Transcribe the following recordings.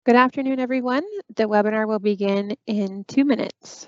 Good afternoon, everyone. The webinar will begin in 2 minutes.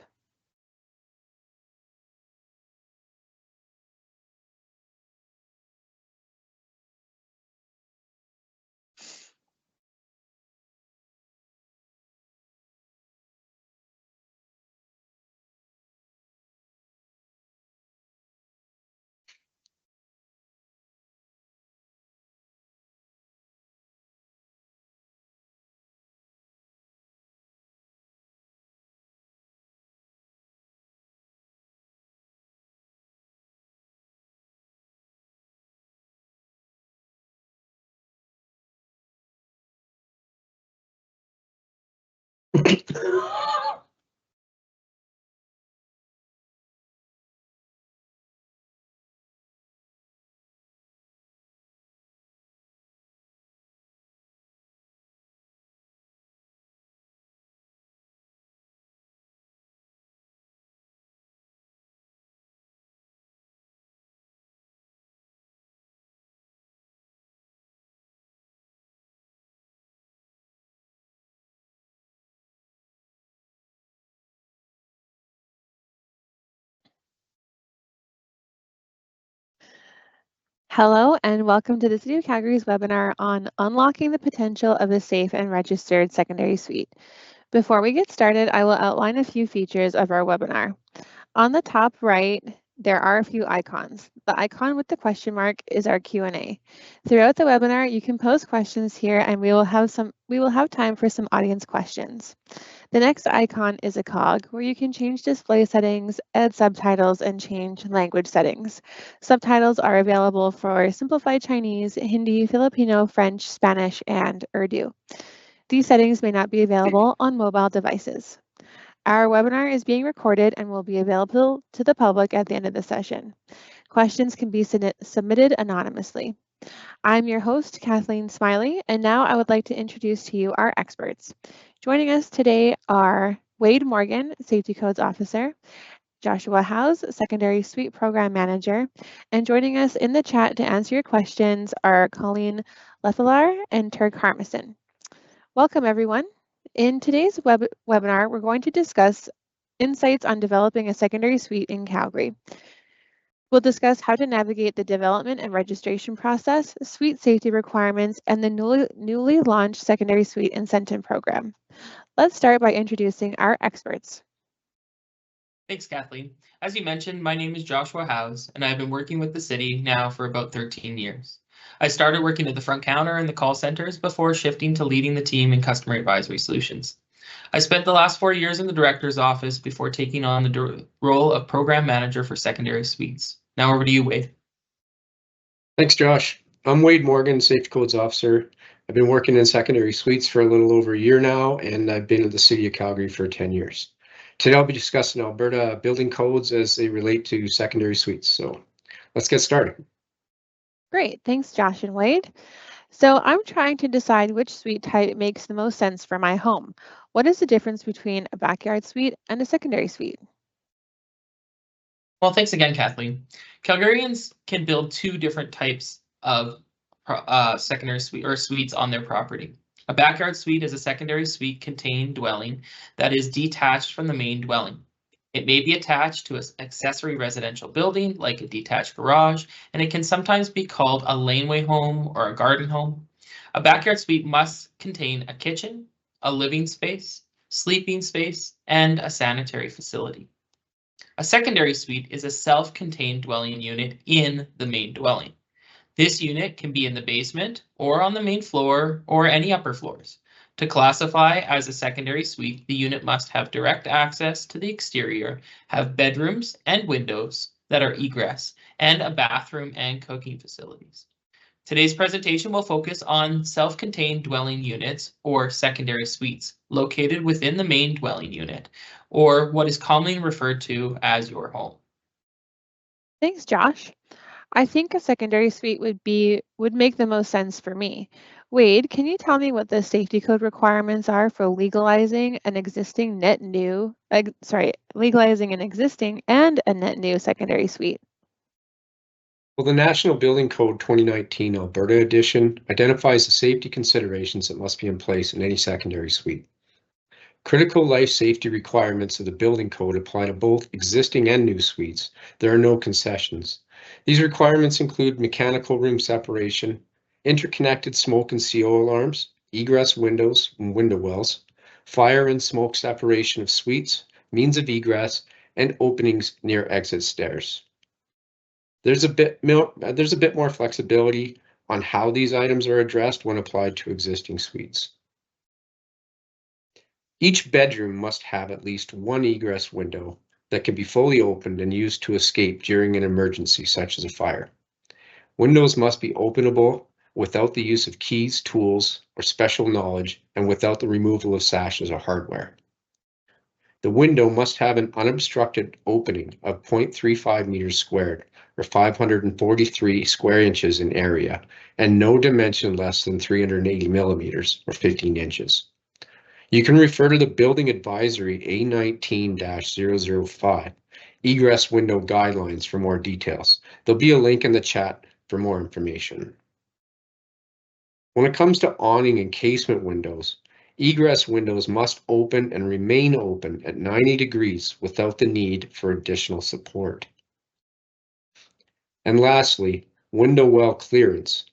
Hello, and welcome to the City of Calgary's webinar on unlocking the potential of a safe and registered secondary suite. Before we get started, I will outline a few features of our webinar. On the top right, there are a few icons. The icon with the question mark is our Q&A. Throughout the webinar, you can post questions here and we will have time for some audience questions. The next icon is a cog where you can change display settings, add subtitles, and change language settings. Subtitles are available for Simplified Chinese, Hindi, Filipino, French, Spanish, and Urdu. These settings may not be available on mobile devices. Our webinar is being recorded and will be available to the public at the end of the session. Questions can be submitted anonymously. I'm your host, Kathleen Smiley, and now I would like to introduce to you our experts. Joining us today are Wade Morgan, Safety Codes Officer, Joshua Howes, Secondary Suite Program Manager, and joining us in the chat to answer your questions are Colleen Leffelar and Turk Harmison. Welcome, everyone. In today's webinar, we're going to discuss insights on developing a secondary suite in Calgary. We'll discuss how to navigate the development and registration process, suite safety requirements, and the newly launched secondary suite incentive program. Let's start by introducing our experts. Thanks, Kathleen. As you mentioned, my name is Joshua Howes, and I've been working with the city now for about 13 years. I started working at the front counter in the call centers before shifting to leading the team in customer advisory solutions. I spent the last 4 years in the director's office before taking on the role of program manager for secondary suites. Now over to you, Wade. Thanks, Josh. I'm Wade Morgan, Safety Codes Officer. I've been working in secondary suites for a little over a year now, and I've been at the City of Calgary for 10 years. Today I'll be discussing Alberta building codes as they relate to secondary suites. So let's get started. Great, thanks Josh and Wade. So I'm trying to decide which suite type makes the most sense for my home. What is the difference between a backyard suite and a secondary suite? Well, thanks again, Kathleen. Calgarians can build two different types of secondary suite or suites on their property. A backyard suite is a secondary suite contained dwelling that is detached from the main dwelling. It may be attached to an accessory residential building like a detached garage, and it can sometimes be called a laneway home or a garden home. A backyard suite must contain a kitchen, a living space, sleeping space, and a sanitary facility. A secondary suite is a self-contained dwelling unit in the main dwelling. This unit can be in the basement or on the main floor or any upper floors. To classify as a secondary suite, the unit must have direct access to the exterior, have bedrooms and windows that are egress, and a bathroom and cooking facilities. Today's presentation will focus on self-contained dwelling units or secondary suites located within the main dwelling unit, or what is commonly referred to as your home. Thanks, Josh. I think a secondary suite would make the most sense for me. Wade, can you tell me what the safety code requirements are for legalizing an existing legalizing an existing and a net new secondary suite? Well, the National Building Code 2019 Alberta edition identifies the safety considerations that must be in place in any secondary suite. Critical life safety requirements of the building code apply to both existing and new suites. There are no concessions. These requirements include mechanical room separation, interconnected smoke and CO alarms, egress windows and window wells, fire and smoke separation of suites, means of egress, and openings near exit stairs. There's a bit more flexibility on how these items are addressed when applied to existing suites. Each bedroom must have at least one egress window that can be fully opened and used to escape during an emergency, such as a fire. Windows must be openable without the use of keys, tools, or special knowledge, and without the removal of sashes or hardware. The window must have an unobstructed opening of 0.35 meters squared, or 543 square inches in area, and no dimension less than 380 millimeters, or 15 inches. You can refer to the Building Advisory A19-005 Egress Window Guidelines for more details. There'll be a link in the chat for more information. When it comes to awning and casement windows, egress windows must open and remain open at 90 degrees without the need for additional support. And lastly, window well clearance.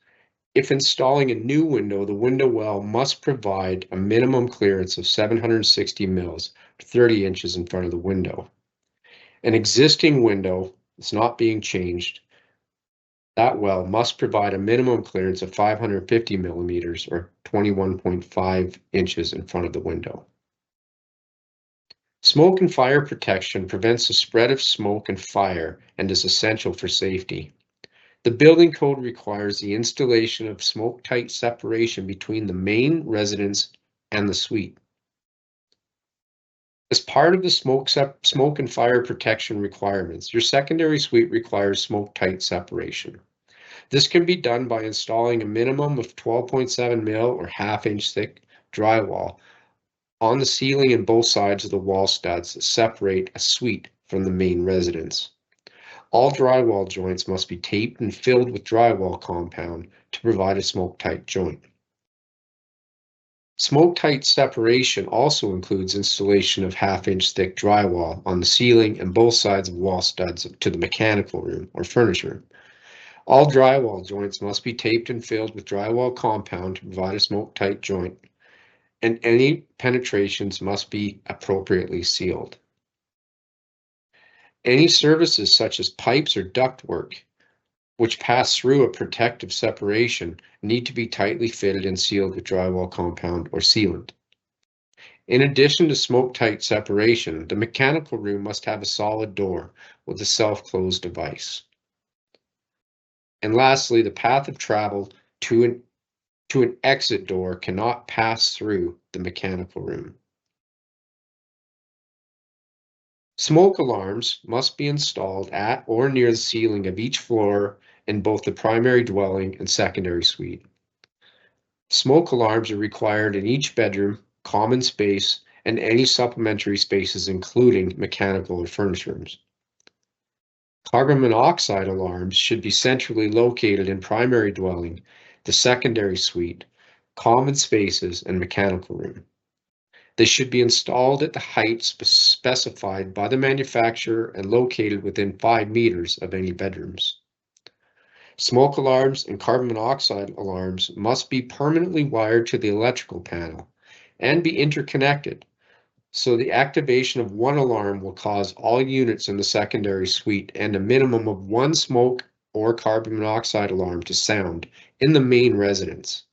If installing a new window, the window well must provide a minimum clearance of 760 mils, 30 inches in front of the window. An existing window that's not being changed, that well must provide a minimum clearance of 550 millimeters, or 21.5 inches in front of the window. Smoke and fire protection prevents the spread of smoke and fire and is essential for safety. The building code requires the installation of smoke-tight separation between the main residence and the suite. As part of the smoke and fire protection requirements, your secondary suite requires smoke-tight separation. This can be done by installing a minimum of 12.7 mil or half-inch thick drywall on the ceiling and both sides of the wall studs that separate a suite from the main residence. All drywall joints must be taped and filled with drywall compound to provide a smoke-tight joint. Smoke-tight separation also includes installation of half-inch thick drywall on the ceiling and both sides of wall studs to the mechanical room or furnace room. All drywall joints must be taped and filled with drywall compound to provide a smoke-tight joint, and any penetrations must be appropriately sealed. Any services such as pipes or ductwork, which pass through a protective separation, need to be tightly fitted and sealed with drywall compound or sealant. In addition to smoke-tight separation, the mechanical room must have a solid door with a self-close device. And lastly, the path of travel to an exit door cannot pass through the mechanical room. Smoke alarms must be installed at or near the ceiling of each floor in both the primary dwelling and secondary suite. Smoke alarms are required in each bedroom, common space, and any supplementary spaces, including mechanical or furnace rooms. Carbon monoxide alarms should be centrally located in primary dwelling, the secondary suite, common spaces, and mechanical room. They should be installed at the height specified by the manufacturer and located within 5 meters of any bedrooms. Smoke alarms and carbon monoxide alarms must be permanently wired to the electrical panel and be interconnected, so the activation of one alarm will cause all units in the secondary suite and a minimum of one smoke or carbon monoxide alarm to sound in the main residence.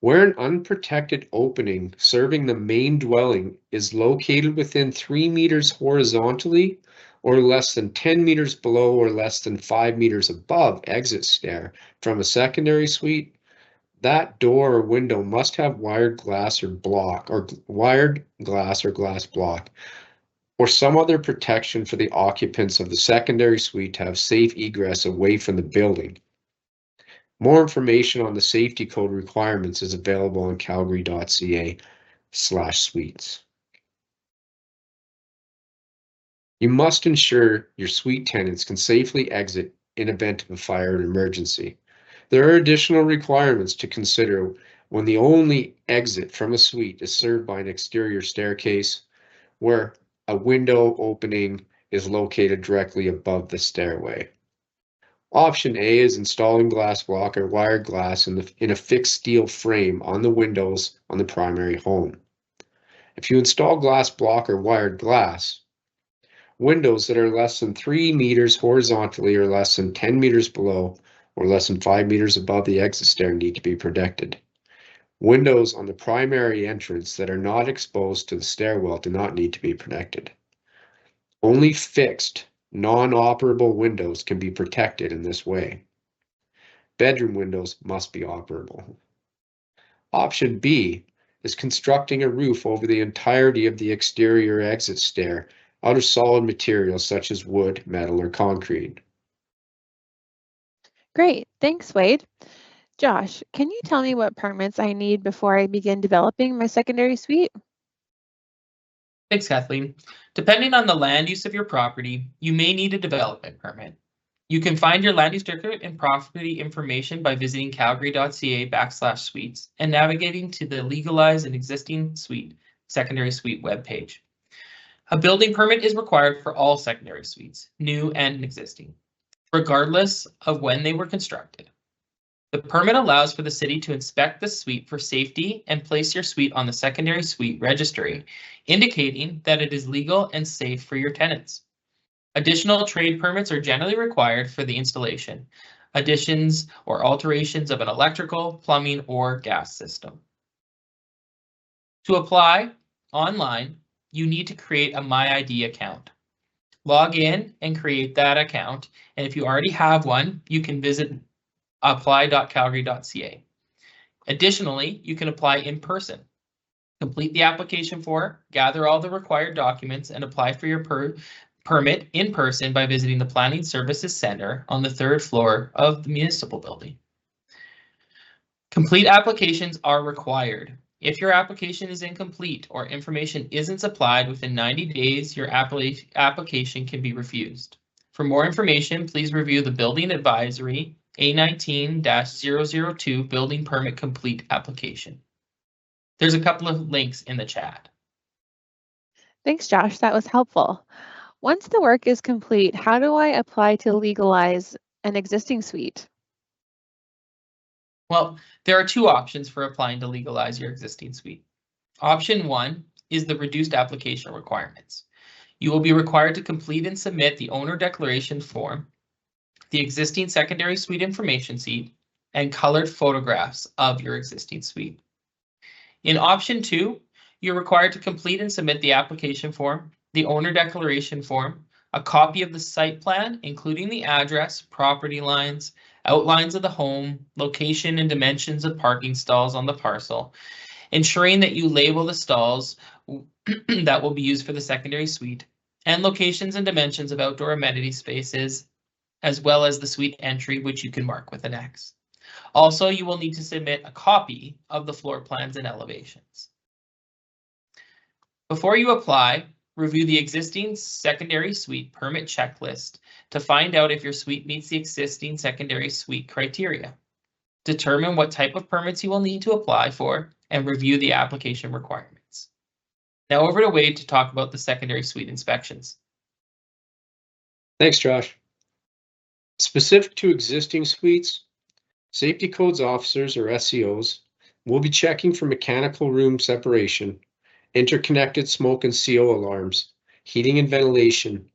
Where an unprotected opening serving the main dwelling is located within 3 meters horizontally or less than 10 meters below or less than 5 meters above exit stair from a secondary suite, that door or window must have wired glass or glass block, or some other protection for the occupants of the secondary suite to have safe egress away from the building. More information on the safety code requirements is available on calgary.ca/suites. You must ensure your suite tenants can safely exit in event of a fire or emergency. There are additional requirements to consider when the only exit from a suite is served by an exterior staircase where a window opening is located directly above the stairway. Option A is installing glass block or wired glass in a fixed steel frame on the windows on the primary home. If you install glass block or wired glass, windows that are less than 3 meters horizontally or less than 10 meters below or less than 5 meters above the exit stair need to be protected. Windows on the primary entrance that are not exposed to the stairwell do not need to be protected. Only fixed, non-operable windows can be protected in this way. Bedroom windows must be operable. Option B is constructing a roof over the entirety of the exterior exit stair out of solid materials such as wood, metal, or concrete. Great, thanks, Wade. Josh, can you tell me what permits I need before I begin developing my secondary suite? Thanks, Kathleen. Depending on the land use of your property, you may need a development permit. You can find your land use certificate and property information by visiting calgary.ca/suites and navigating to the Legalize an Existing Suite secondary suite webpage. A building permit is required for all secondary suites, new and existing, regardless of when they were constructed. The permit allows for the city to inspect the suite for safety and place your suite on the secondary suite registry, indicating that it is legal and safe for your tenants. Additional trade permits are generally required for the installation, additions or alterations of an electrical, plumbing, or gas system. To apply online, you need to create a MyID account. Log in and create that account, and if you already have one, you can visit apply.calgary.ca. Additionally, you can apply in person. Complete the application form, gather all the required documents, and apply for your permit in person by visiting the Planning Services Center on the 3rd floor of the municipal building. Complete applications are required. If your application is incomplete or information isn't supplied within 90 days, your application can be refused. For more information, please review the Building Advisory A19-002 Building Permit Complete application. There's a couple of links in the chat. Thanks, Josh. That was helpful. Once the work is complete, how do I apply to legalize an existing suite? Well, there are two options for applying to legalize your existing suite. Option 1 is the reduced application requirements. You will be required to complete and submit the owner declaration form, the existing secondary suite information sheet, and colored photographs of your existing suite. In option 2, you're required to complete and submit the application form, the owner declaration form, a copy of the site plan, including the address, property lines, outlines of the home, location and dimensions of parking stalls on the parcel, ensuring that you label the stalls that will be used for the secondary suite, and locations and dimensions of outdoor amenity spaces, as well as the suite entry, which you can mark with an X. Also, you will need to submit a copy of the floor plans and elevations. Before you apply, review the existing secondary suite permit checklist to find out if your suite meets the existing secondary suite criteria. Determine what type of permits you will need to apply for and review the application requirements. Now over to Wade to talk about the secondary suite inspections. Thanks, Josh. Specific to existing suites, Safety Codes Officers, or SCOs, will be checking for mechanical room separation, interconnected smoke and CO alarms, heating and ventilation,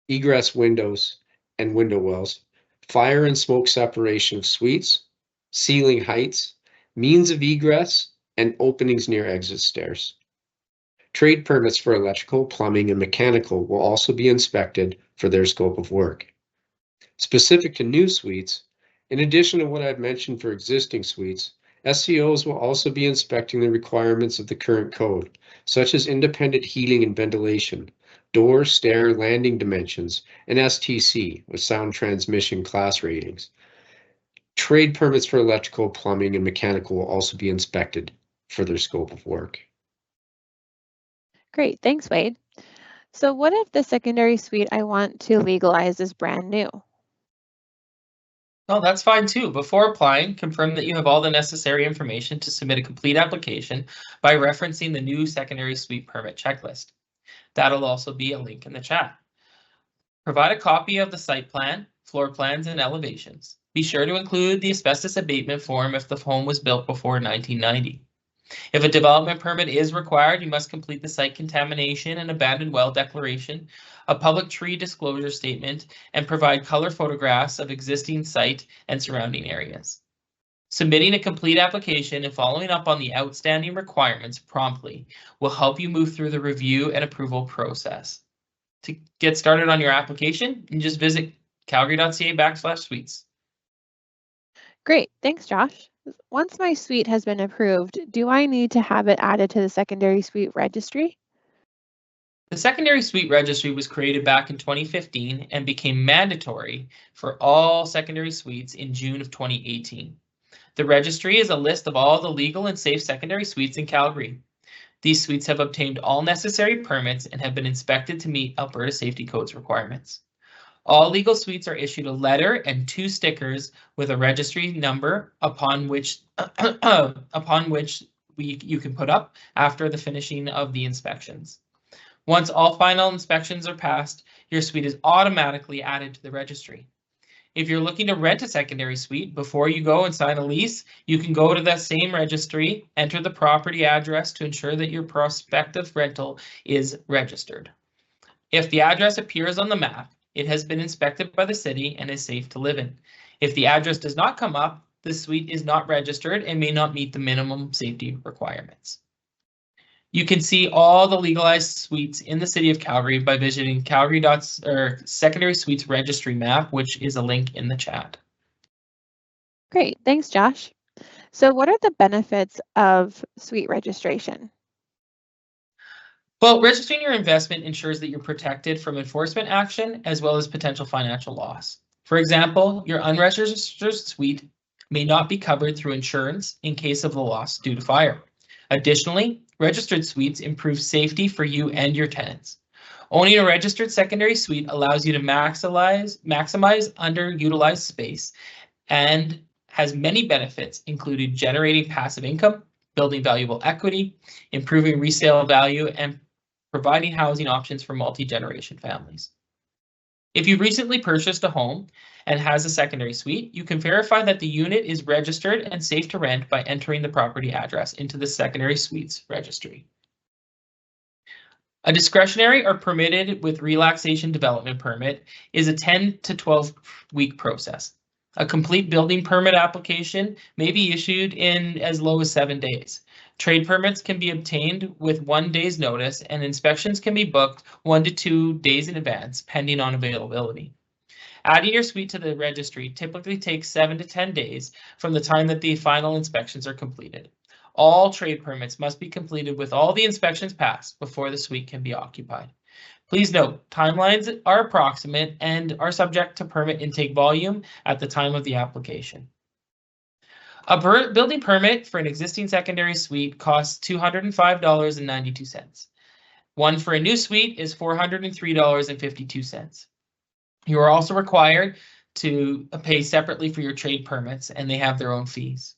egress windows and window wells, fire and smoke separation of suites, ceiling heights, means of egress, and openings near exit stairs. Trade permits for electrical, plumbing, and mechanical will also be inspected for their scope of work. Specific to new suites, in addition to what I've mentioned for existing suites, SCOs will also be inspecting the requirements of the current code, such as independent heating and ventilation, door, stair, landing dimensions, and STC with sound transmission class ratings. Trade permits for electrical, plumbing, and mechanical will also be inspected for their scope of work. Great, thanks, Wade. So what if the secondary suite I want to legalize is brand new? Oh, that's fine too. Before applying, confirm that you have all the necessary information to submit a complete application by referencing the new secondary suite permit checklist. That'll also be a link in the chat. Provide a copy of the site plan, floor plans, and elevations. Be sure to include the asbestos abatement form if the home was built before 1990. If a development permit is required, you must complete the site contamination and abandoned well declaration, a public tree disclosure statement, and provide color photographs of existing site and surrounding areas. Submitting a complete application and following up on the outstanding requirements promptly will help you move through the review and approval process. To get started on your application, you just visit calgary.ca/suites. Great, thanks, Josh. Once my suite has been approved, do I need to have it added to the secondary suite registry? The secondary suite registry was created back in 2015 and became mandatory for all secondary suites in June of 2018. The registry is a list of all the legal and safe secondary suites in Calgary. These suites have obtained all necessary permits and have been inspected to meet Alberta Safety Codes requirements. All legal suites are issued a letter and 2 stickers with a registry number upon which you can put up after the finishing of the inspections. Once all final inspections are passed, your suite is automatically added to the registry. If you're looking to rent a secondary suite, before you go and sign a lease, you can go to that same registry, enter the property address to ensure that your prospective rental is registered. If the address appears on the map, it has been inspected by the city and is safe to live in. If the address does not come up, the suite is not registered and may not meet the minimum safety requirements. You can see all the legalized suites in the city of Calgary by visiting Secondary Suites Registry map, which is a link in the chat. Great, thanks, Josh. So what are the benefits of suite registration? Well, registering your investment ensures that you're protected from enforcement action as well as potential financial loss. For example, your unregistered suite may not be covered through insurance in case of a loss due to fire. Additionally, registered suites improve safety for you and your tenants. Owning a registered secondary suite allows you to maximize underutilized space and has many benefits, including generating passive income, building valuable equity, improving resale value, and providing housing options for multi-generation families. If you recently purchased a home and has a secondary suite, you can verify that the unit is registered and safe to rent by entering the property address into the secondary suites registry. A discretionary or permitted with relaxation development permit is a 10 to 12 week process. A complete building permit application may be issued in as low as 7 days. Trade permits can be obtained with 1 day's notice, and inspections can be booked 1 to 2 days in advance, pending on availability. Adding your suite to the registry typically takes 7 to 10 days from the time that the final inspections are completed. All trade permits must be completed with all the inspections passed before the suite can be occupied. Please note, timelines are approximate and are subject to permit intake volume at the time of the application. A building permit for an existing secondary suite costs $205.92. One for a new suite is $403.52. You are also required to pay separately for your trade permits, and they have their own fees.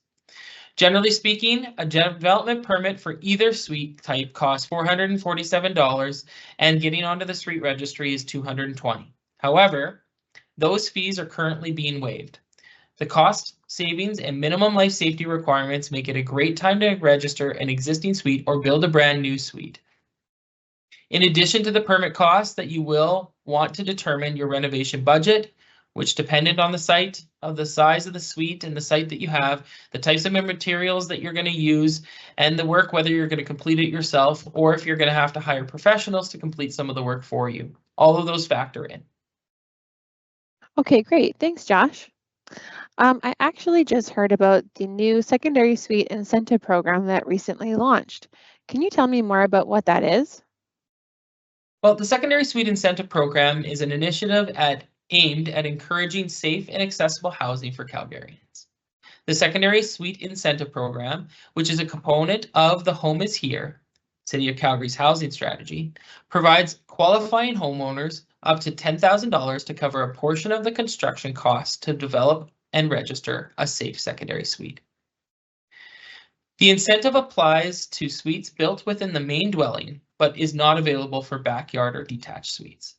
Generally speaking, a development permit for either suite type costs $447, and getting onto the suite registry is $220. However, those fees are currently being waived. The cost savings and minimum life safety requirements make it a great time to register an existing suite or build a brand new suite. In addition to the permit costs, that you will want to determine your renovation budget, which dependent on the site, of the size of the suite and the site that you have, the types of materials that you're going to use, and the work, whether you're going to complete it yourself or if you're going to have to hire professionals to complete some of the work for you. All of those factor in. Okay, great. Thanks, Josh. I actually just heard about the new secondary suite incentive program that recently launched. Can you tell me more about what that is? Well, the Secondary Suite Incentive Program is an initiative aimed at encouraging safe and accessible housing for Calgarians. The Secondary Suite Incentive Program, which is a component of the Home is Here, City of Calgary's housing strategy, provides qualifying homeowners up to $10,000 to cover a portion of the construction costs to develop and register a safe secondary suite. The incentive applies to suites built within the main dwelling, but is not available for backyard or detached suites.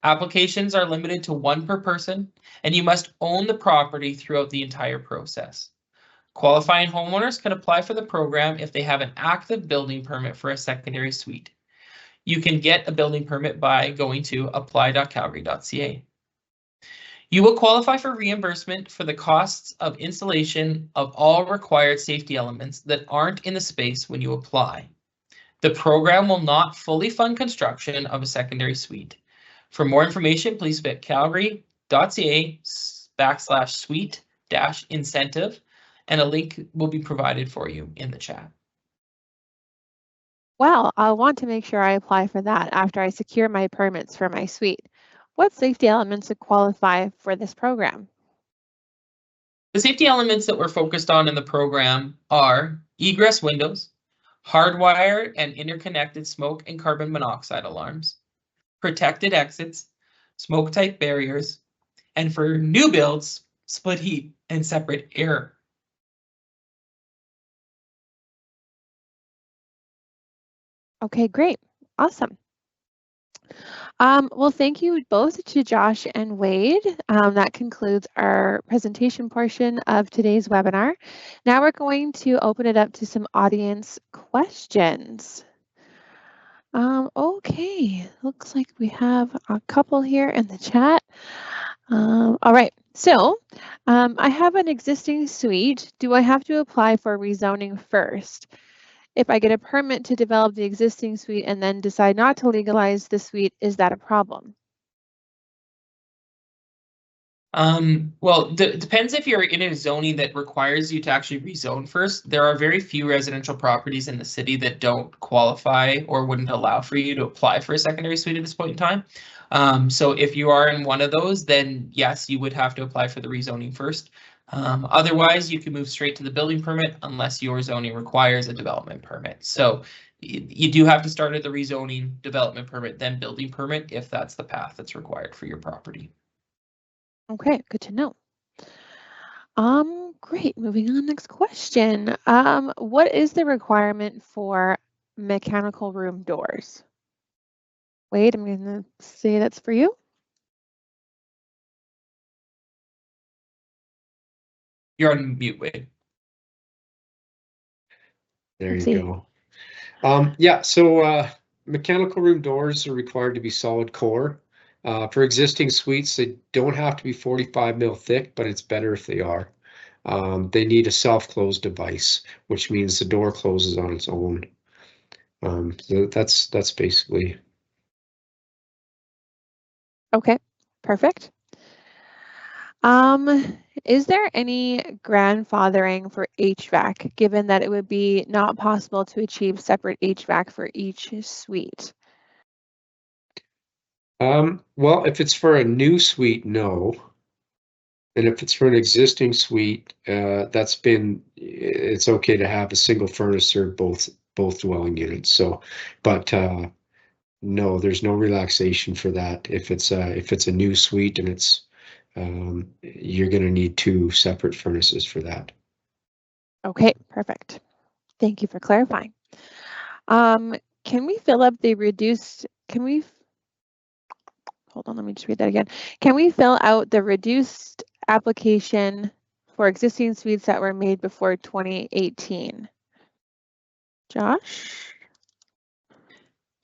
Applications are limited to 1 per person, and you must own the property throughout the entire process. Qualifying homeowners can apply for the program if they have an active building permit for a secondary suite. You can get a building permit by going to apply.calgary.ca. You will qualify for reimbursement for the costs of installation of all required safety elements that aren't in the space when you apply. The program will not fully fund construction of a secondary suite. For more information, please visit calgary.ca/suite-incentive, and a link will be provided for you in the chat. Well, I'll want to make sure I apply for that after I secure my permits for my suite. What safety elements would qualify for this program? The safety elements that we're focused on in the program are egress windows, hardwired and interconnected smoke and carbon monoxide alarms, protected exits, smoke type barriers, and for new builds, split heat and separate air. Okay, great. Awesome. Well, thank you both to Josh and Wade. That concludes our presentation portion of today's webinar. Now we're going to open it up to some audience questions. Okay, looks like we have a couple here in the chat. All right, so I have an existing suite. Do I have to apply for rezoning first? If I get a permit to develop the existing suite and then decide not to legalize the suite, is that a problem? Well, depends if you're in a zoning that requires you to actually rezone first. There are very few residential properties in the city that don't qualify or wouldn't allow for you to apply for a secondary suite at this point in time. So if you are in one of those, then yes, you would have to apply for the rezoning first. Otherwise, you can move straight to the building permit unless your zoning requires a development permit. So you do have to start at the rezoning, development permit, then building permit if that's the path that's required for your property. Okay, good to know. Great, moving on, next question. What is the requirement for mechanical room doors? Wade, I'm gonna say that's for you. You're on mute, Wade. There you go. Yeah, so mechanical room doors are required to be solid core. For existing suites, they don't have to be 45 mil thick, but it's better if they are. They need a self-close device, which means the door closes on its own. So that's basically. Okay, perfect. Is there any grandfathering for HVAC, given that it would be not possible to achieve separate HVAC for each suite? Well, if it's for a new suite, no. And if it's for an existing suite, it's okay to have a single furnace serve both dwelling units. So, but no, there's no relaxation for that. If it's a new suite and it's you're going to need 2 separate furnaces for that. Okay, perfect. Thank you for clarifying. Can we fill up the reduced, hold on, let me just read that again. Can we fill out the reduced application for existing suites that were made before 2018? Josh?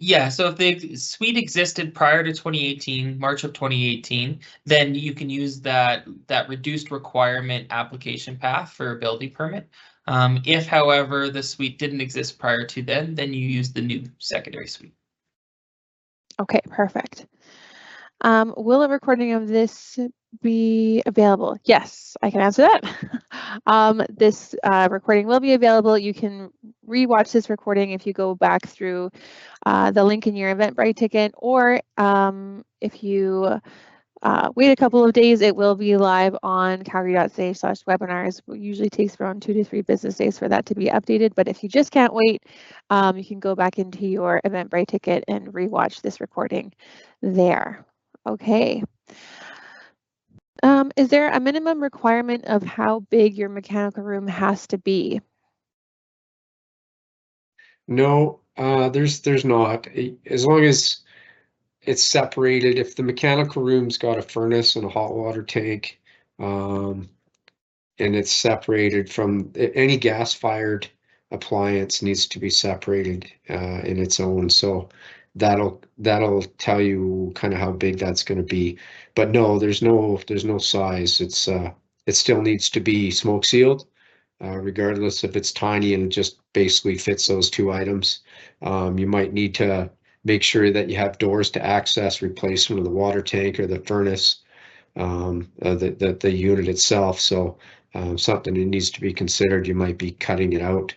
Yeah, so if the suite existed prior to 2018, March of 2018, then you can use that reduced requirement application path for a building permit. If, however, the suite didn't exist prior to then you use the new secondary suite. Okay, perfect. Will a recording of this be available? Yes, I can answer that. This recording will be available. You can rewatch this recording if you go back through the link in your Eventbrite ticket, or if you wait a couple of days. It will be live on calgary.ca/webinars. It usually takes around 2 to 3 business days for that to be updated. But if you just can't wait, you can go back into your Eventbrite ticket and rewatch this recording there. Okay. Is there a minimum requirement of how big your mechanical room has to be? No, there's not. As long as it's separated, if the mechanical room's got a furnace and a hot water tank, and it's separated from any gas-fired appliance needs to be separated in its own. So that'll tell you kind of how big that's going to be. But no, there's no size. It still needs to be smoke sealed, regardless if it's tiny and just basically fits those two items. You might need to make sure that you have doors to access replacement of the water tank or the furnace, the unit itself. So something that needs to be considered. You might be cutting it out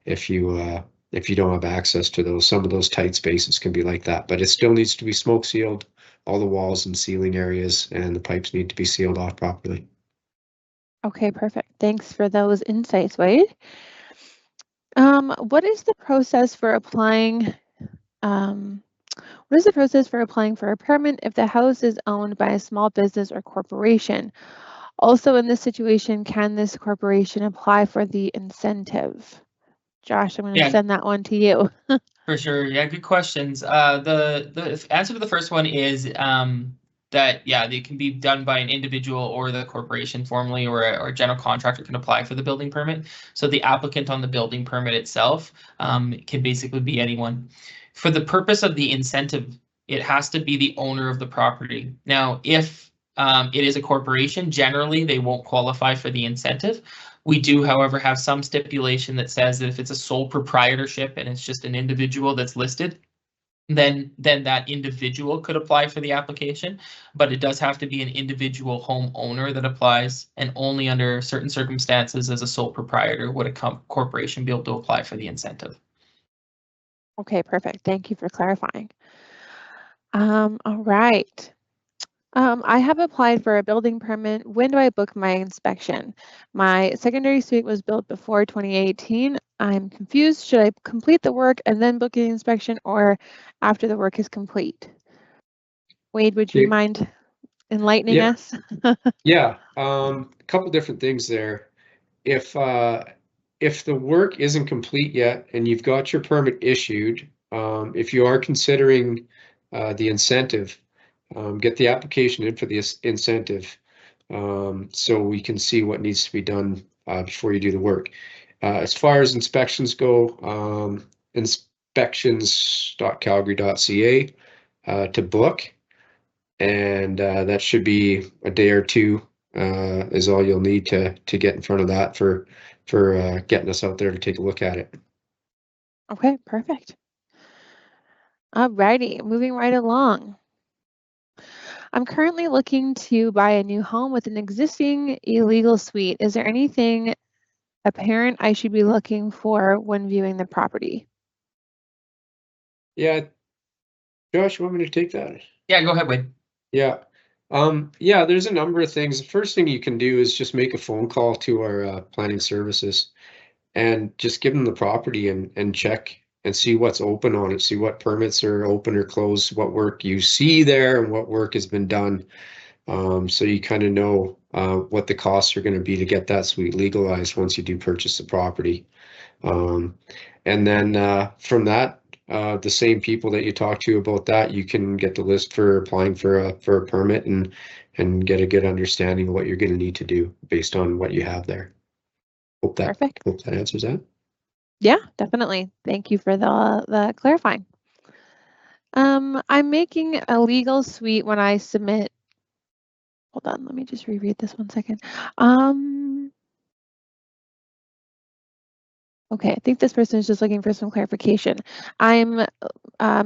if you don't have access to those. Some of those tight spaces can be like that, but it still needs to be smoke sealed, all the walls and ceiling areas, and the pipes need to be sealed off properly. Okay, perfect. Thanks for those insights, Wade. What is the process for applying? What is the process for applying for a permit if the house is owned by a small business or corporation? Also, in this situation, can this corporation apply for the incentive? Josh, I'm going to send that one to you. For sure. Yeah, good questions. The answer to the first one is that, yeah, they can be done by an individual or the corporation formally, or a general contractor can apply for the building permit. So the applicant on the building permit itself can basically be anyone. For the purpose of the incentive, it has to be the owner of the property. Now, if it is a corporation, generally they won't qualify for the incentive. We do, however, have some stipulation that says that if it's a sole proprietorship and it's just an individual that's listed, then that individual could apply for the application, but it does have to be an individual homeowner that applies, and only under certain circumstances as a sole proprietor would a corporation be able to apply for the incentive. Okay, perfect. Thank you for clarifying. All right. I have applied for a building permit. When do I book my inspection? My secondary suite was built before 2018. I'm confused. Should I complete the work and then book the inspection, or after the work is complete? Wade, would you mind enlightening us? Yeah, a couple different things there. If the work isn't complete yet and you've got your permit issued, if you are considering the incentive, get the application in for the incentive, so we can see what needs to be done before you do the work. As far as inspections go, inspections.calgary.ca to book, and that should be a day or two is all you'll need to get in front of that for getting us out there to take a look at it. Okay, perfect. Alrighty, moving right along. I'm currently looking to buy a new home with an existing illegal suite. Is there anything apparent I should be looking for when viewing the property? Yeah, Josh, you want me to take that? Yeah, go ahead, Wade. Yeah. Yeah, there's a number of things. The first thing you can do is just make a phone call to our planning services and just give them the property and check and see what's open on it, see what permits are open or closed, what work you see there and what work has been done. So you kind of know what the costs are going to be to get that suite legalized once you do purchase the property. And then from that, the same people that you talk to about that, you can get the list for applying for a permit and get a good understanding of what you're going to need to do based on what you have there. Hope that answers that. Yeah, definitely. Thank you for the clarifying. I'm making a legal suite when I submit. Hold on, let me just reread this 1 second. Okay, I think this person is just looking for some clarification. I'm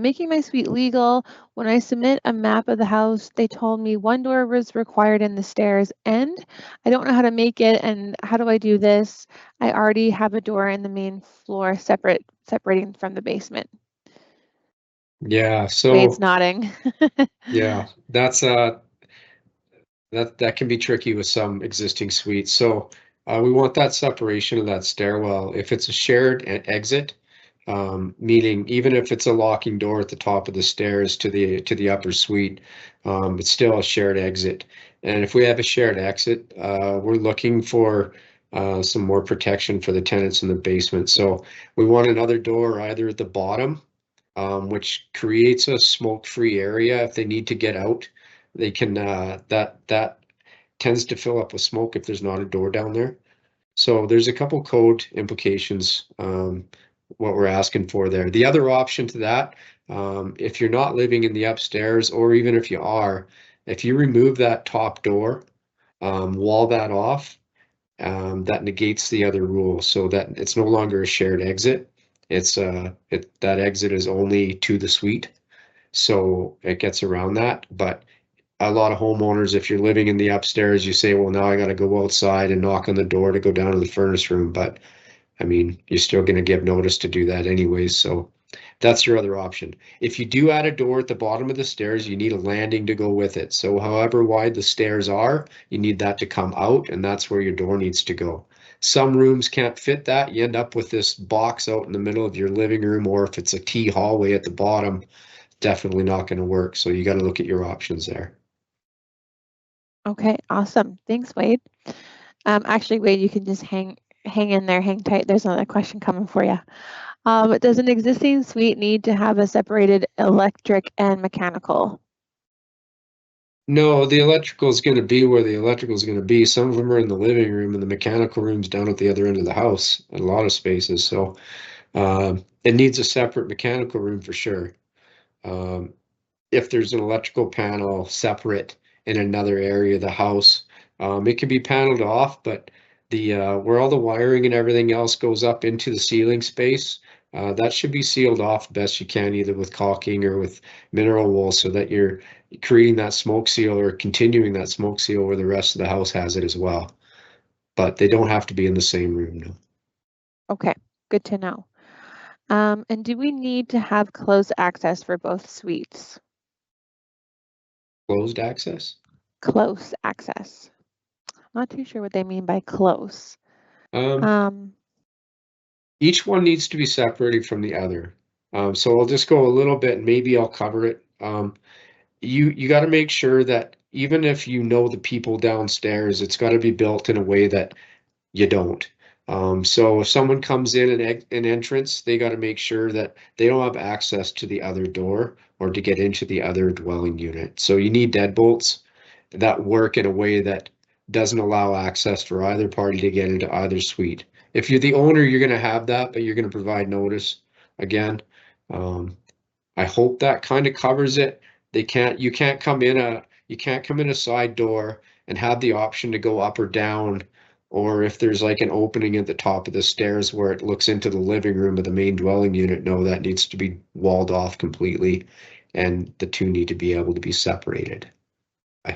making my suite legal. When I submit a map of the house, they told me one door was required in the stairs end. I don't know how to make it, and how do I do this? I already have a door in the main floor separating from the basement. Yeah, so Wade's nodding. yeah, that's That can be tricky with some existing suites. So we want that separation of that stairwell. If it's a shared exit, meaning even if it's a locking door at the top of the stairs to the upper suite, it's still a shared exit. And if we have a shared exit, we're looking for some more protection for the tenants in the basement. So we want another door either at the bottom, which creates a smoke-free area. If they need to get out, they can, that tends to fill up with smoke if there's not a door down there. So there's a couple code implications, what we're asking for there. The other option to that, if you're not living in the upstairs, or even if you are, if you remove that top door, wall that off, that negates the other rule, so that it's no longer a shared exit. It's that exit is only to the suite, so it gets around that. But a lot of homeowners, if you're living in the upstairs, you say, well, now I got to go outside and knock on the door to go down to the furnace room. But I mean, you're still going to give notice to do that anyways. So that's your other option. If you do add a door at the bottom of the stairs, you need a landing to go with it. So however wide the stairs are, you need that to come out, and that's where your door needs to go. Some rooms can't fit that. You end up with this box out in the middle of your living room, or if it's a T hallway at the bottom, definitely not going to work. So you got to look at your options there. Okay, awesome. Thanks, Wade. Actually, Wade, you can just hang in there, hang tight. There's another question coming for you. Does an existing suite need to have a separated electric and mechanical? No, the electrical is going to be where the electrical is going to be. Some of them are in the living room, and the mechanical room's down at the other end of the house in a lot of spaces. So it needs a separate mechanical room for sure. If there's an electrical panel separate in another area of the house, it can be paneled off, but the where all the wiring and everything else goes up into the ceiling space, that should be sealed off best you can, either with caulking or with mineral wool, so that you're creating that smoke seal or continuing that smoke seal where the rest of the house has it as well. But they don't have to be in the same room, no. Okay, good to know. And do we need to have closed access for both suites? Closed access? Close access. Not too sure what they mean by close. Each one needs to be separated from the other. So I'll just go a little bit, and maybe I'll cover it. You got to make sure that even if you know the people downstairs, it's got to be built in a way that you don't. So if someone comes in an entrance, they got to make sure that they don't have access to the other door or to get into the other dwelling unit. So you need deadbolts that work in a way that doesn't allow access for either party to get into either suite. If you're the owner, you're going to have that, but you're going to provide notice again. I hope that kind of covers it. You can't come in a side door and have the option to go up or down, or if there's like an opening at the top of the stairs where it looks into the living room of the main dwelling unit. No, that needs to be walled off completely, and the two need to be able to be separated. I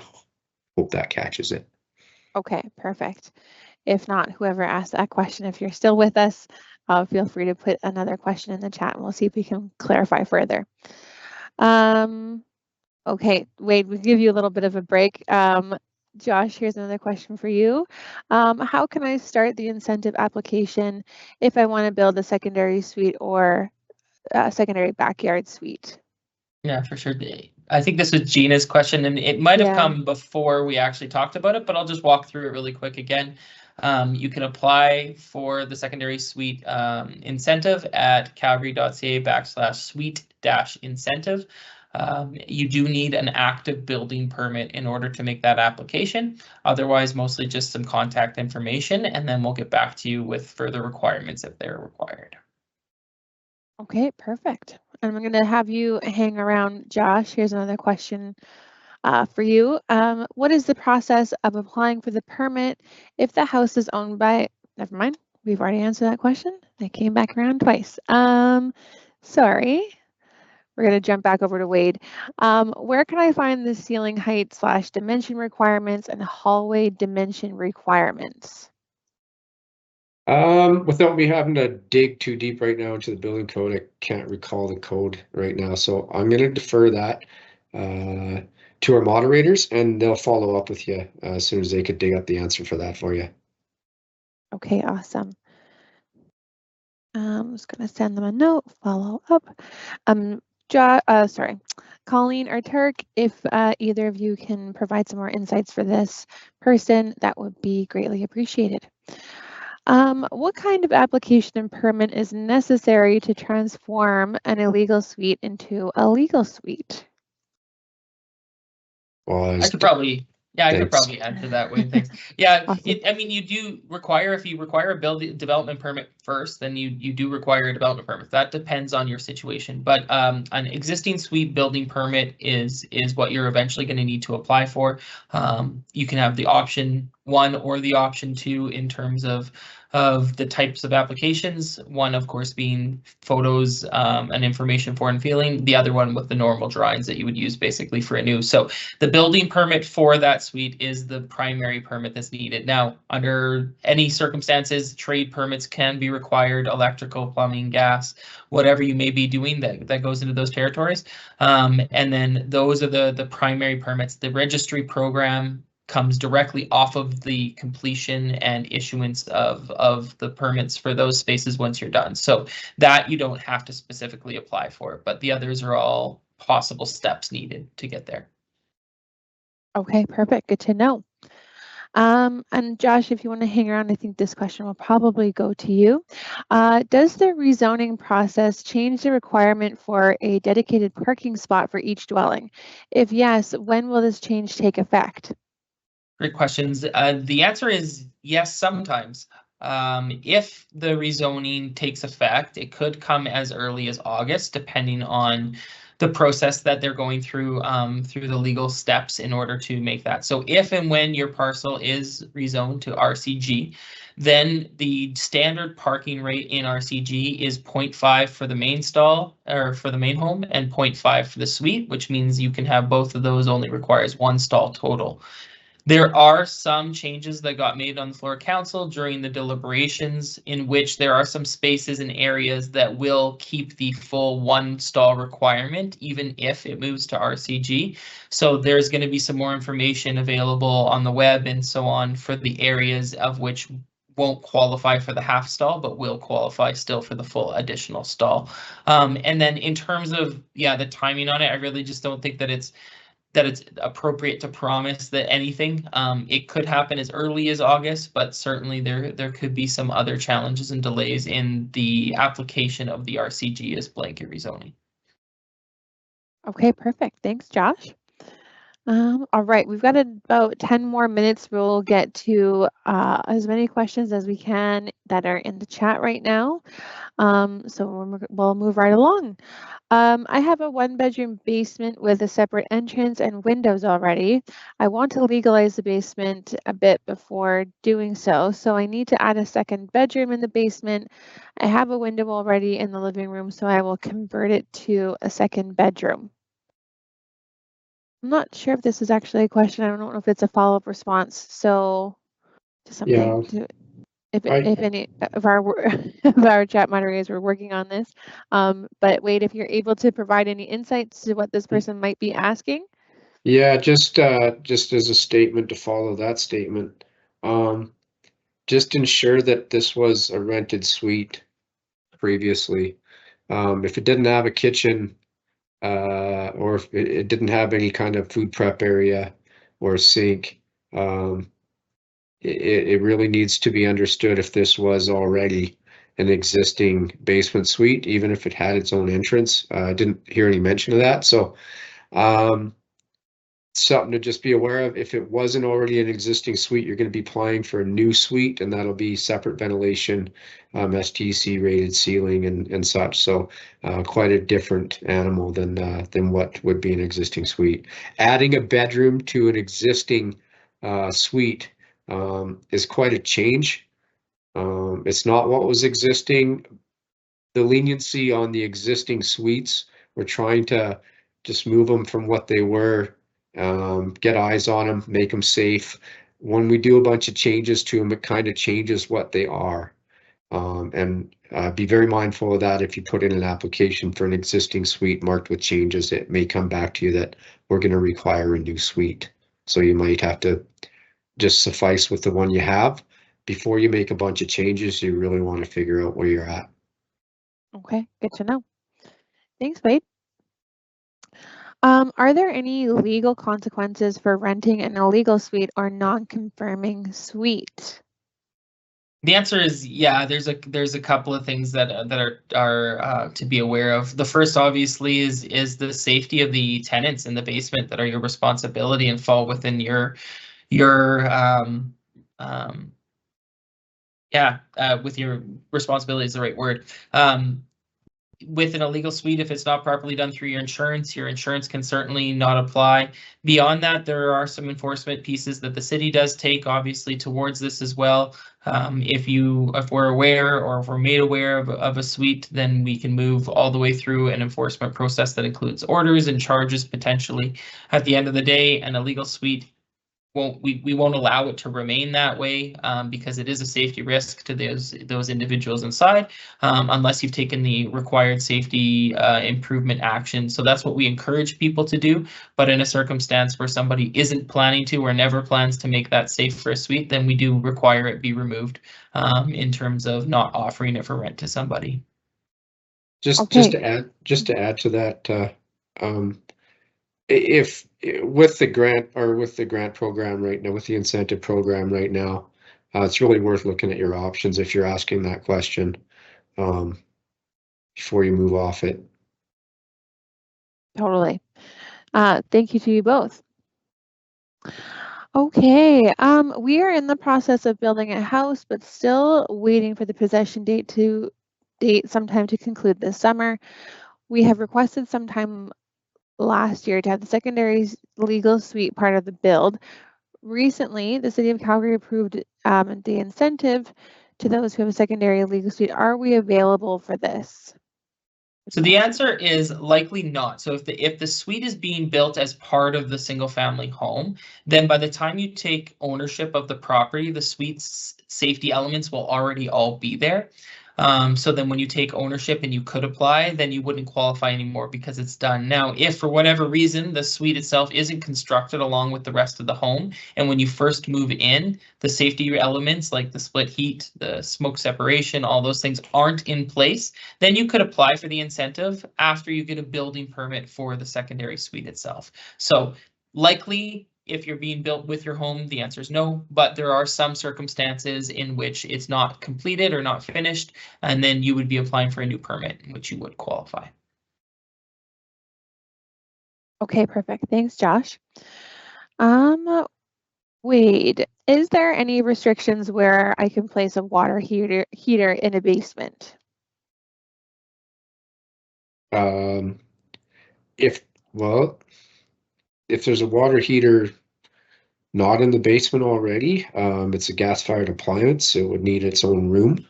hope that catches it. Okay, perfect. If not, whoever asked that question, if you're still with us, feel free to put another question in the chat and we'll see if we can clarify further. Okay, Wade, we'll give you a little bit of a break. Josh, here's another question for you. How can I start the incentive application if I want to build a secondary suite or a secondary backyard suite? Yeah, for sure. I think this was Gina's question, and it might have come before we actually talked about it, but I'll just walk through it really quick again. You can apply for the secondary suite incentive at calgary.ca/suite-incentive. You do need an active building permit in order to make that application. Otherwise, mostly just some contact information, and then we'll get back to you with further requirements if they're required. Okay, perfect. And I'm going to have you hang around, Josh. Here's another question for you. What is the process of applying for the permit if the house is owned by, never mind, we've already answered that question. I came back around twice. Sorry. We're going to jump back over to Wade. Where can I find the ceiling height / dimension requirements and hallway dimension requirements? Without me having to dig too deep right now into the building code, I can't recall the code right now, so I'm going to defer that. to our moderators, and they'll follow up with you as soon as they could dig up the answer for that for you. Okay, awesome. I'm just going to send them a note, follow up. Colleen or Turk, if either of you can provide some more insights for this person, that would be greatly appreciated. What kind of application and permit is necessary to transform an illegal suite into a legal suite? Well, I could probably Thanks. add to that, Wayne. Thanks. Yeah, Awesome. I mean, you do require, if you require a development permit first, then you do require a development permit. That depends on your situation. But an existing suite building permit is what you're eventually going to need to apply for. You can have the option 1 or the option 2 in terms of the types of applications. One, of course, being photos and information for and feeling. The other one with the normal drawings that you would use basically for a new. So the building permit for that suite is the primary permit that's needed. Now, under any circumstances, trade permits can be required, electrical, plumbing, gas, whatever you may be doing that goes into those territories. And then those are the primary permits. The registry program comes directly off of the completion and issuance of the permits for those spaces once you're done. So that you don't have to specifically apply for, but the others are all possible steps needed to get there. Okay, perfect. Good to know. And Josh, if you want to hang around, I think this question will probably go to you. Does the rezoning process change the requirement for a dedicated parking spot for each dwelling? If yes, when will this change take effect? Great questions. The answer is yes, sometimes. If the rezoning takes effect, it could come as early as August, depending on the process that they're going through through the legal steps in order to make that. So if and when your parcel is rezoned to RCG, then the standard parking rate in RCG is 0.5 for the main stall or for the main home and 0.5 for the suite, which means you can have both of those, only requires 1 stall total. There are some changes that got made on the floor of council during the deliberations in which there are some spaces and areas that will keep the full 1 stall requirement, even if it moves to RCG. So there's going to be some more information available on the web and so on for the areas of which won't qualify for the half stall, but will qualify still for the full additional stall. And then in terms of, the timing on it, I really just don't think that it's appropriate to promise that anything. It could happen as early as August, but certainly there could be some other challenges and delays in the application of the RCG as blanket rezoning. Okay, perfect. Thanks, Josh. All right, we've got about 10 more minutes. We'll get to as many questions as we can that are in the chat right now. So we'll move right along. I have a 1-bedroom basement with a separate entrance and windows already. I want to legalize the basement a bit before doing so. So I need to add a 2nd bedroom in the basement. I have a window already in the living room, so I will convert it to a 2nd bedroom. I'm not sure if this is actually a question. I don't know if it's a follow-up response. So to something if any of our chat moderators were working on this. But Wade, if you're able to provide any insights to what this person might be asking. Yeah, just as a statement to follow that statement, just ensure that this was a rented suite previously. If it didn't have a kitchen, or if it didn't have any kind of food prep area or sink, it really needs to be understood if this was already an existing basement suite, even if it had its own entrance. I didn't hear any mention of that. So something to just be aware of. If it wasn't already an existing suite, you're going to be applying for a new suite, and that'll be separate ventilation, STC rated ceiling and such. So quite a different animal than what would be an existing suite. Adding a bedroom to an existing suite is quite a change. It's not what was existing. The leniency on the existing suites, we're trying to just move them from what they were, get eyes on them, make them safe. When we do a bunch of changes to them, it kind of changes what they are. And be very mindful of that. If you put in an application for an existing suite marked with changes, it may come back to you that we're going to require a new suite. So you might have to just suffice with the one you have. Before you make a bunch of changes, you really want to figure out where you're at. Okay, good to know. Thanks, Wade. Are there any legal consequences for renting an illegal suite or non-conforming suite? The answer is yeah. There's a couple of things that are to be aware of. The first, obviously, is the safety of the tenants in the basement that are your responsibility and fall within your with your responsibility is the right word. With an illegal suite, if it's not properly done through your insurance can certainly not apply. Beyond that, there are some enforcement pieces that the city does take, obviously, towards this as well. If we're aware or if we're made aware of a suite, then we can move all the way through an enforcement process that includes orders and charges potentially. At the end of the day, an illegal suite we won't allow it to remain that way because it is a safety risk to those individuals inside unless you've taken the required safety improvement action. So that's what we encourage people to do. But in a circumstance where somebody isn't planning to or never plans to make that safe for a suite, then we do require it be removed in terms of not offering it for rent to somebody. Just to add to that, if with the grant program right now, with the incentive program right now, it's really worth looking at your options if you're asking that question before you move off it. Totally. Thank you to you both. Okay, we are in the process of building a house, but still waiting for the possession date sometime to conclude this summer. We have requested sometime last year to have the secondary legal suite part of the build. Recently, the City of Calgary approved the incentive to those who have a secondary legal suite. Are we available for this? So the answer is likely not. So if the suite is being built as part of the single family home, then by the time you take ownership of the property, the suite's safety elements will already all be there. So then when you take ownership and you could apply, then you wouldn't qualify anymore because it's done. Now, if for whatever reason the suite itself isn't constructed along with the rest of the home, and when you first move in, the safety elements like the split heat, the smoke separation, all those things aren't in place, then you could apply for the incentive after you get a building permit for the secondary suite itself. So likely, if you're being built with your home, the answer is no, but there are some circumstances in which it's not completed or not finished, and then you would be applying for a new permit, in which you would qualify. Okay, perfect. Thanks, Josh. Wade, is there any restrictions where I can place a water heater in a basement? If there's a water heater not in the basement already, it's a gas-fired appliance, so it would need its own room.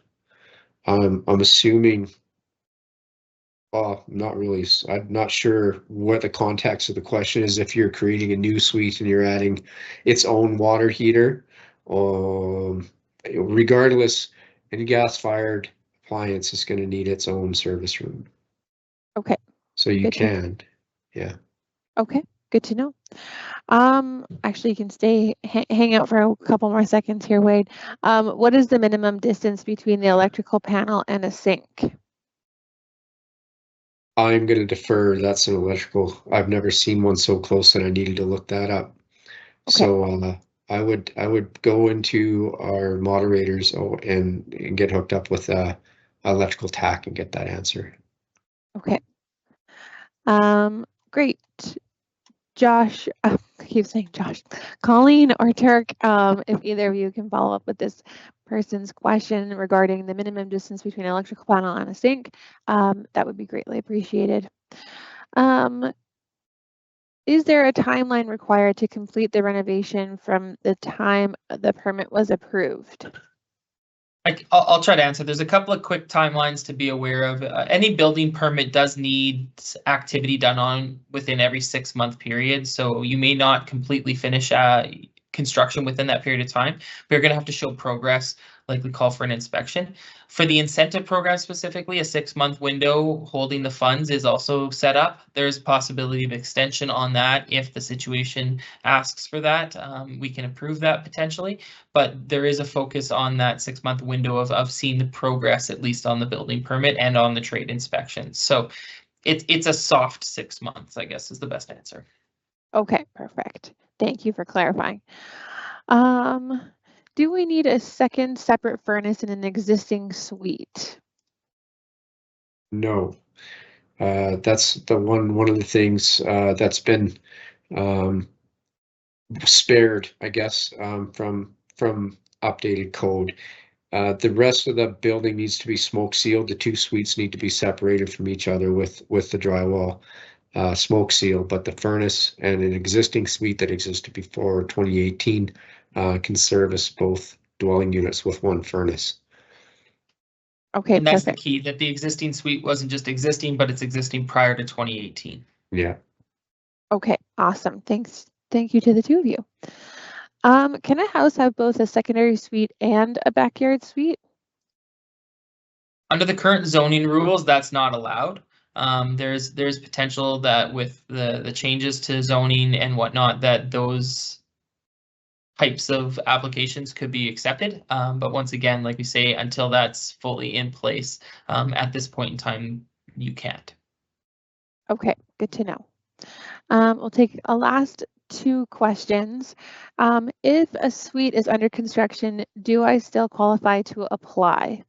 I'm assuming, not really. I'm not sure what the context of the question is. If you're creating a new suite and you're adding its own water heater, regardless, any gas-fired appliance is going to need its own service room. Okay. So you can, yeah. Okay, good to know. Actually, you can stay, hang out for a couple more seconds here, Wade. What is the minimum distance between the electrical panel and a sink? I'm going to defer. That's an electrical. I've never seen one so close that I needed to look that up. Okay. So I would go into our moderators and get hooked up with a electrical tech and get that answer. Okay. Great. Josh, I keep saying Josh, Colleen or Turk, if either of you can follow up with this person's question regarding the minimum distance between an electrical panel and a sink, that would be greatly appreciated. Is there a timeline required to complete the renovation from the time the permit was approved? I'll try to answer. There's a couple of quick timelines to be aware of. Any building permit does need activity done on within every 6-month period. So you may not completely finish construction within that period of time, we're going to have to show progress, likely call for an inspection. For the incentive program specifically, a 6-month window holding the funds is also set up. There's a possibility of extension on that if the situation asks for that. We can approve that potentially, but there is a focus on that 6-month window of seeing the progress, at least on the building permit and on the trade inspection. So it's a soft 6 months, I guess, is the best answer. Okay, perfect. Thank you for clarifying. Do we need a second separate furnace in an existing suite? No. That's the one of the things that's been spared, I guess, from updated code. The rest of the building needs to be smoke sealed. The 2 suites need to be separated from each other with the drywall smoke seal, but the furnace and an existing suite that existed before 2018 can service both dwelling units with 1 furnace. Okay, and that's perfect. the key, that the existing suite wasn't just existing, but it's existing prior to 2018. Yeah. Okay, awesome. Thanks. Thank you to the 2 of you. Can a house have both a secondary suite and a backyard suite? Under the current zoning rules, that's not allowed. There's potential that with the changes to zoning and whatnot, that those types of applications could be accepted. But once again, like we say, until that's fully in place, at this point in time, you can't. Okay, good to know. We'll take a last 2 questions. If a suite is under construction, do I still qualify to apply?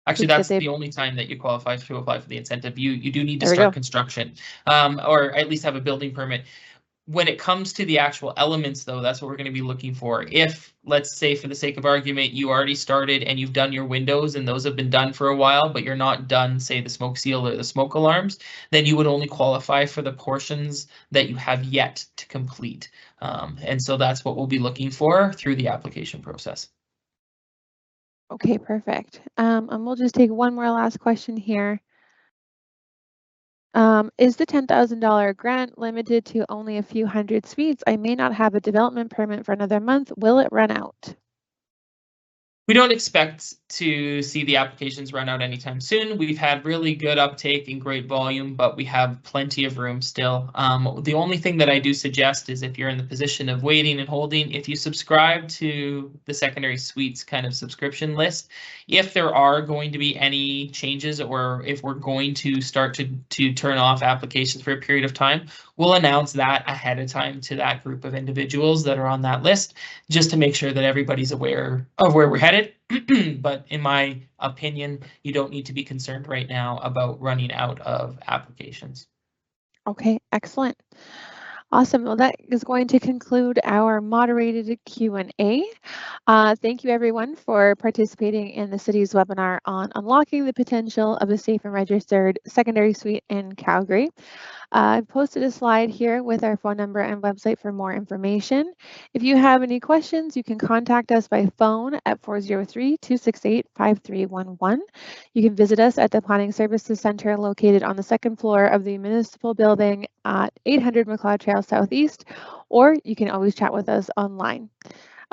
Actually, Think that that's they- the only time that you qualify to apply for the incentive. You do need to There we start go. construction, or at least have a building permit. When it comes to the actual elements, though, that's what we're going to be looking for. If, let's say, for the sake of argument, you already started and you've done your windows and those have been done for a while, but you're not done, say, the smoke seal or the smoke alarms, then you would only qualify for the portions that you have yet to complete. And so that's what we'll be looking for through the application process. Okay, perfect. And we'll just take one more last question here. Is the $10,000 grant limited to only a few hundred suites? I may not have a development permit for another month. Will it run out? We don't expect to see the applications run out anytime soon. We've had really good uptake and great volume, but we have plenty of room still. The only thing that I do suggest is if you're in the position of waiting and holding, if you subscribe to the secondary suites kind of subscription list, if there are going to be any changes or if we're going to start to turn off applications for a period of time, we'll announce that ahead of time to that group of individuals that are on that list, just to make sure that everybody's aware of where we're headed. But in my opinion, you don't need to be concerned right now about running out of applications. Okay, excellent. Awesome. Well, that is going to conclude our moderated Q&A. Thank you, everyone, for participating in the city's webinar on unlocking the potential of a safe and registered secondary suite in Calgary. I've posted a slide here with our phone number and website for more information. If you have any questions, you can contact us by phone at 403-268-5311. You can visit us at the Planning Services Center located on the 2nd floor of the municipal building at 800 McLeod Trail Southeast, or you can always chat with us online.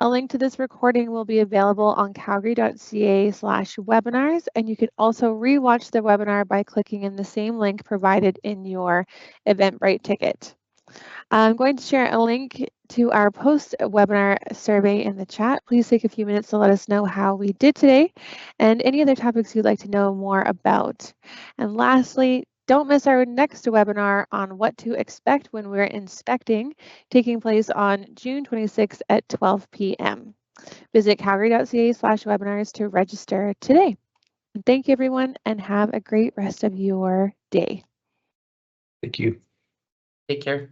A link to this recording will be available on calgary.ca/webinars, and you can also rewatch the webinar by clicking in the same link provided in your Eventbrite ticket. I'm going to share a link to our post-webinar survey in the chat. Please take a few minutes to let us know how we did today and any other topics you'd like to know more about. And lastly, don't miss our next webinar on what to expect when we're inspecting, taking place on June 26th at 12 p.m. Visit calgary.ca/webinars to register today. And thank you, everyone, and have a great rest of your day. Thank you. Take care.